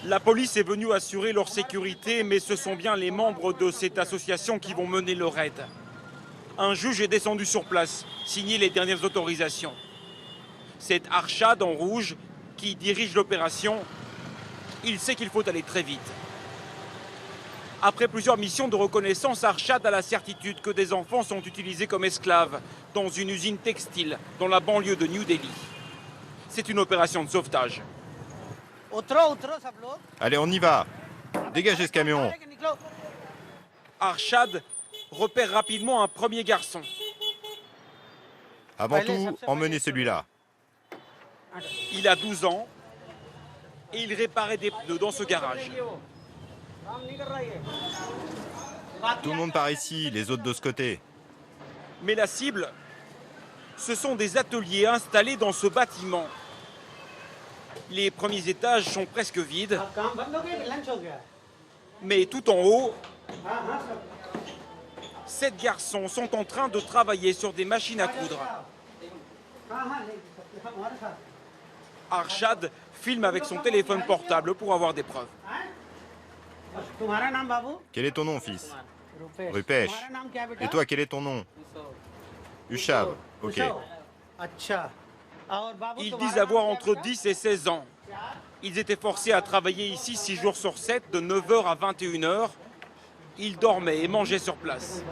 La police est venue assurer leur sécurité, mais ce sont bien les membres de cette association qui vont mener le raid. Un juge est descendu sur place, signer les dernières autorisations. C'est Arshad en rouge qui dirige l'opération. Il sait qu'il faut aller très vite. Après plusieurs missions de reconnaissance, Arshad a la certitude que des enfants sont utilisés comme esclaves dans une usine textile dans la banlieue de New Delhi. C'est une opération de sauvetage. Allez, on y va. Dégagez ce camion. Arshad repère rapidement un premier garçon. Avant tout, emmenez celui-là. Il a 12 ans et il réparait des pneus dans ce garage. Tout le monde par ici, les autres de ce côté. Mais la cible, ce sont des ateliers installés dans ce bâtiment. Les premiers étages sont presque vides, mais tout en haut, 7 garçons sont en train de travailler sur des machines à coudre. Arshad filme avec son téléphone portable pour avoir des preuves. Quel est ton nom, fils? Rupesh. Et toi, quel est ton nom? Ushav. Ok. Ils disent avoir entre 10 et 16 ans. Ils étaient forcés à travailler ici 6 jours sur 7, de 9h à 21h. Ils dormaient et mangeaient sur place.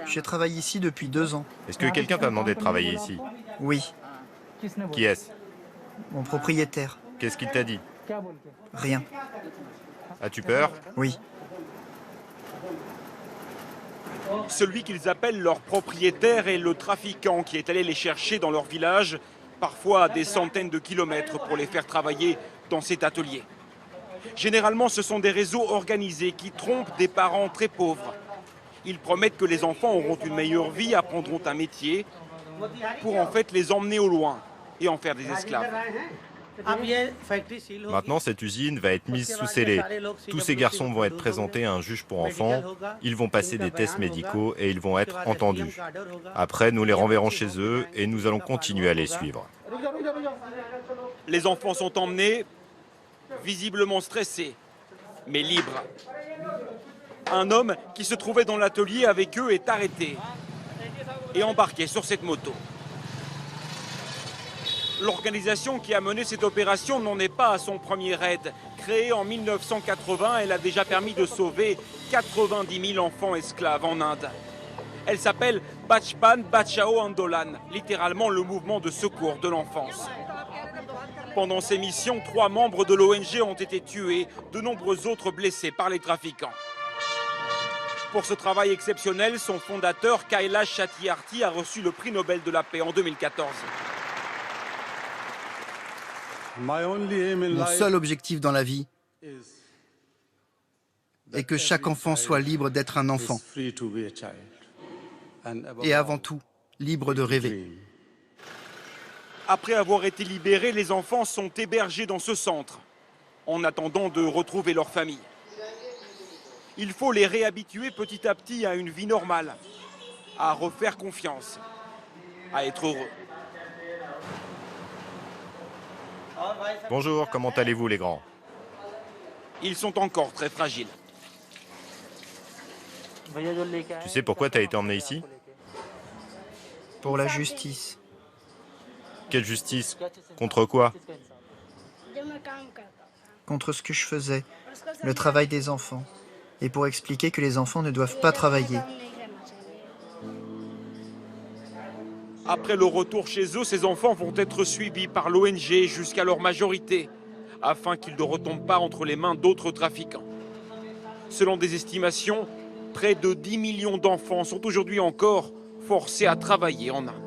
Je travaille ici depuis 2 ans. Est-ce que quelqu'un t'a demandé de travailler ici? Oui, Qui est-ce? mon propriétaire. Qu'est-ce qu'il t'a dit? Rien. As-tu peur? Oui. Celui qu'ils appellent leur propriétaire est le trafiquant qui est allé les chercher dans leur village, parfois à des centaines de kilomètres pour les faire travailler dans cet atelier. Généralement, ce sont des réseaux organisés qui trompent des parents très pauvres. Ils promettent que les enfants auront une meilleure vie, apprendront un métier, pour en fait les emmener au loin et en faire des esclaves. Maintenant, cette usine va être mise sous scellé. Tous ces garçons vont être présentés à un juge pour enfants. Ils vont passer des tests médicaux et ils vont être entendus. Après, nous les renverrons chez eux et nous allons continuer à les suivre. Les enfants sont emmenés, visiblement stressés, mais libres. Un homme qui se trouvait dans l'atelier avec eux est arrêté et embarqué sur cette moto. L'organisation qui a mené cette opération n'en est pas à son premier raid. Créée en 1980, elle a déjà permis de sauver 90 000 enfants esclaves en Inde. Elle s'appelle Bachpan Bachao Andolan, littéralement le mouvement de secours de l'enfance. Pendant ces missions, 3 membres de l'ONG ont été tués, de nombreux autres blessés par les trafiquants. Pour ce travail exceptionnel, son fondateur, Kailash Satyarthi, a reçu le prix Nobel de la paix en 2014. Mon seul objectif dans la vie est que chaque enfant soit libre d'être un enfant. Et avant tout, libre de rêver. Après avoir été libérés, les enfants sont hébergés dans ce centre, en attendant de retrouver leur famille. Il faut les réhabituer petit à petit à une vie normale, à refaire confiance, à être heureux. Bonjour, comment allez-vous les grands? Ils sont encore très fragiles. Tu sais pourquoi tu as été emmené ici? Pour la justice. Quelle justice? Contre quoi? Contre ce que je faisais, le travail des enfants. Et pour expliquer que les enfants ne doivent pas travailler. Après le retour chez eux, ces enfants vont être suivis par l'ONG jusqu'à leur majorité, afin qu'ils ne retombent pas entre les mains d'autres trafiquants. Selon des estimations, près de 10 millions d'enfants sont aujourd'hui encore forcés à travailler en Inde.